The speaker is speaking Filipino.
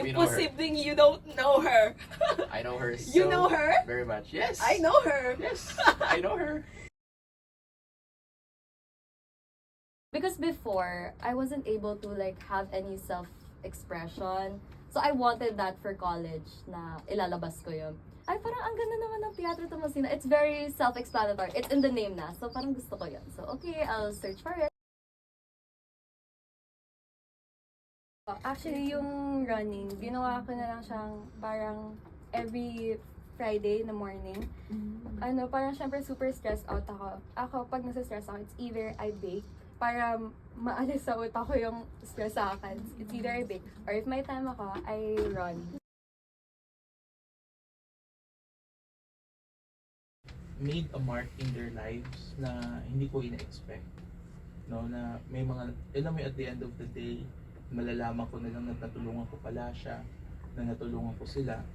We know her. Posibleng you don't know her. I know her so You know her? very much. Yes. I know her. Yes, I know her. Because before, I wasn't able to like have any self-expression. So I wanted that for college na ilalabas ko yun. Ay, parang ang ganda naman ng Teatro Tomasina. It's very self-explanatory. It's in the name na. So parang gusto ko yun. So okay, I'll search for it. Actually, yung running, ginawa ko na lang siyang parang every Friday in the morning. Ano, parang syempre super stressed out ako. Ako, pag nasa-stress ako, it's either I bake para maalis sa utak ko yung stress sa akin. It's either I bake or if may time ako, I run. Made a mark in their lives na hindi ko ina-expect. No, na may mga, alam mo, at the end of the day, malalaman ko na lang na natulungan ko pala siya, na natulungan ko sila.